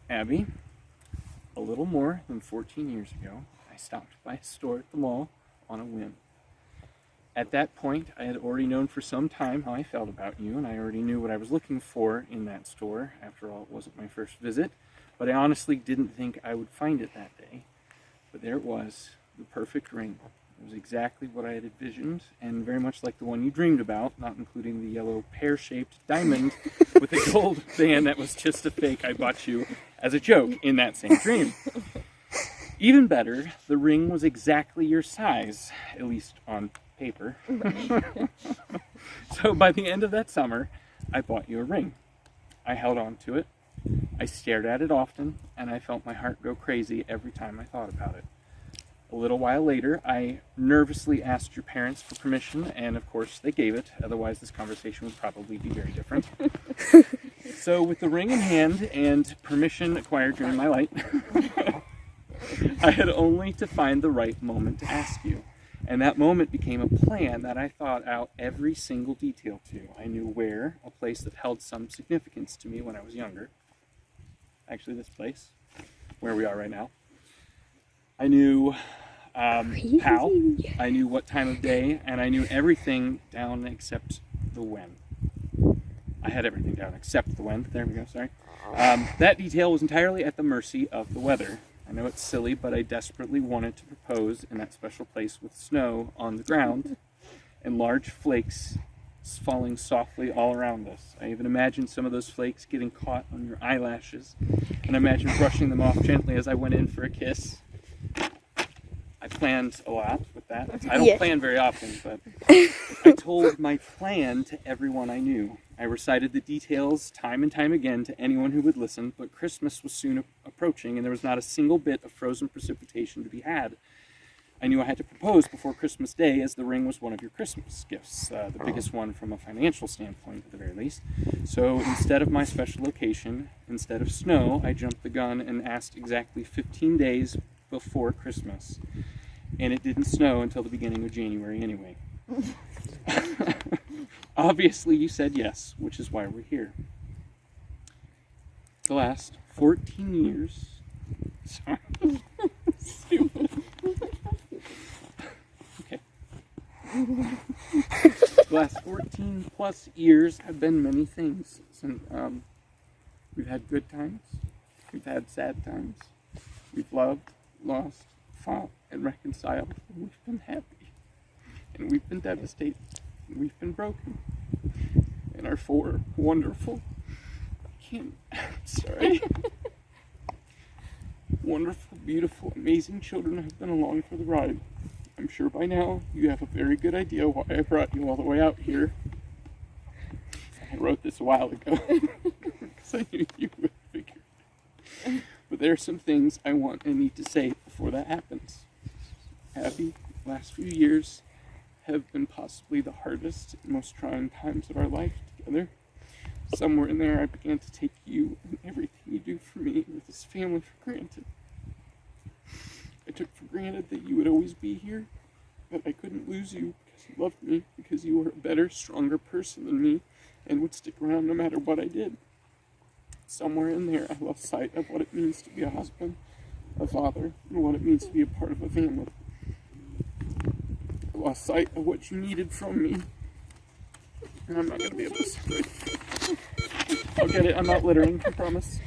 Abby, a little more than 14 years ago, I stopped by a store at the mall on a whim. At that point, I had already known for some time how I felt about you, and I already knew what I was looking for in that store. After all, it wasn't my first visit, but I honestly didn't think I would find it that day. But there it was, the perfect ring. It was exactly what I had envisioned, and very much like the one you dreamed about, not including the yellow pear-shaped diamond with a gold band that was just a fake I bought you as a joke in that same dream. Even better, the ring was exactly your size, at least on paper. So by the end of that summer, I bought you a ring. I held on to it, I stared at it often, and I felt my heart go crazy every time I thought about it. A little while later, I nervously asked your parents for permission, and of course they gave it, otherwise this conversation would probably be very different. So with the ring in hand and permission acquired during my light, I had only to find the right moment to ask you. And that moment became a plan that I thought out every single detail to. I knew where, a place that held some significance to me when I was younger. Actually, this place, where we are right now. I knew how, I knew what time of day, and I knew everything down except the when. I had everything down except the when. There we go, sorry. That detail was entirely at the mercy of the weather. I know it's silly, but I desperately wanted to propose in that special place with snow on the ground and large flakes falling softly all around us. I even imagined some of those flakes getting caught on your eyelashes, and I imagined brushing them off gently as I went in for a kiss. I planned a lot with that. I don't plan very often, but I told my plan to everyone I knew. I recited the details time and time again to anyone who would listen, but Christmas was soon approaching, and there was not a single bit of frozen precipitation to be had. I knew I had to propose before Christmas Day, as the ring was one of your Christmas gifts, the biggest one from a financial standpoint at the very least. So instead of my special location, instead of snow, I jumped the gun and asked exactly 15 days before Christmas. And it didn't snow until the beginning of January anyway. Obviously you said yes, which is why we're here. The last 14 years... Sorry. Okay. The last 14 plus years have been many things. We've had good times. We've had sad times. We've loved, lost, fought, and reconciled. And we've been happy. And we've been devastated. And we've been broken. And our four wonderful, wonderful, beautiful, amazing children have been along for the ride. I'm sure by now you have a very good idea why I brought you all the way out here. I wrote this a while ago because I knew you would figure it. But there are some things I want and need to say before that happens. Abby, the last few years have been possibly the hardest and most trying times of our life together. Somewhere in there I began to take you and everything you do for me with this family for granted. I took for granted that you would always be here, that I couldn't lose you because you loved me, because you were a better, stronger person than me, and would stick around no matter what I did. Somewhere in there I lost sight of what it means to be a husband, a father, and what it means to be a part of a family. I lost sight of what you needed from me, and I'm not going to be able to say it. I'll get it, I'm not littering, I promise.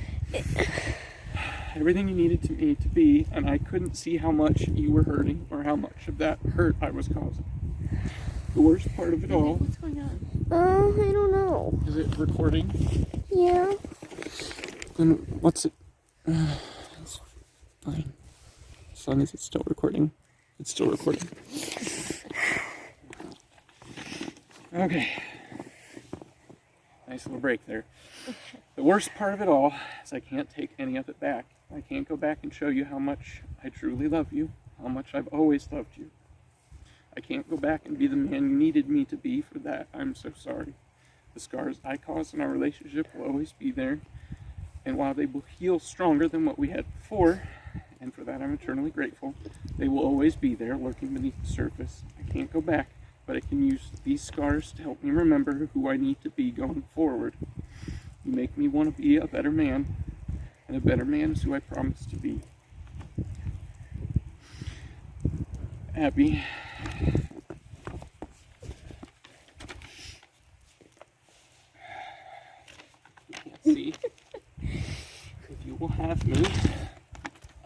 Everything you needed to me to be, and I couldn't see how much you were hurting or how much of that hurt I was causing. The worst part of it all... What's going on? I don't know. Is it recording? Yeah. Then what's it... it's fine. As long as it's still recording. It's still recording. Okay. Nice little break there. The worst part of it all is I can't take any of it back. I can't go back and show you how much I truly love you, how much I've always loved you. I can't go back and be the man you needed me to be. For that, I'm so sorry. The scars I caused in our relationship will always be there, and while they will heal stronger than what we had before, and for that I'm eternally grateful, they will always be there, lurking beneath the surface. I can't go back, but I can use these scars to help me remember who I need to be going forward. You make me want to be a better man, and a better man is who I promise to be. Abby, you can't see. If you will have me,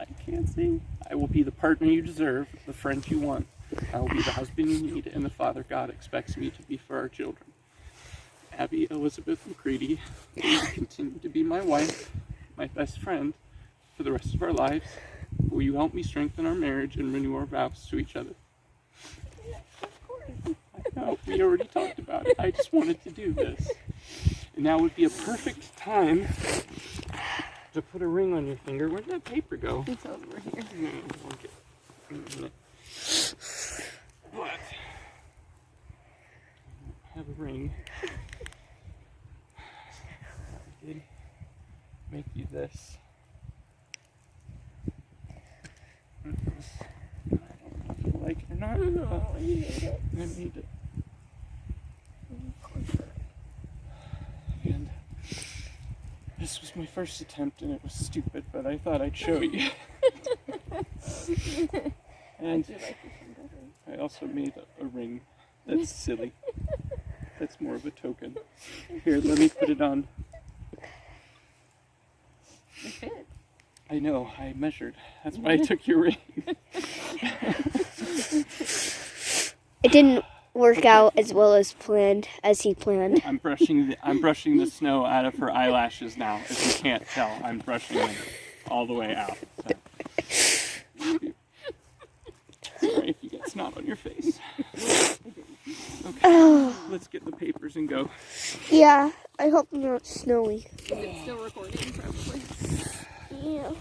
I can't see. I will be the partner you deserve, the friend you want. I will be the husband you need, and the father God expects me to be for our children. Abby Elizabeth McCready, will you continue to be my wife, my best friend, for the rest of our lives? Will you help me strengthen our marriage and renew our vows to each other? Of course. I know, we already talked about it. I just wanted to do this. And now would be a perfect time to put a ring on your finger. Where'd that paper go? It's over here. No, I'll get it in a minute. But I have a ring. I did make you this. I don't know if you like it or not. No, you hate it. I made it. And this was my first attempt and it was stupid, but I thought I'd show you. And I also made a ring that's silly. That's more of a token. Here, let me put it on. It fits. I know, I measured. That's why I took your ring. It didn't work out as well as he planned. I'm brushing the snow out of her eyelashes now. If you can't tell, I'm brushing them all the way out. So. Sorry if you get snot on your face. Okay, let's get the papers and go. Yeah, I hope it's not snowy. Is it still recording, probably? Yeah.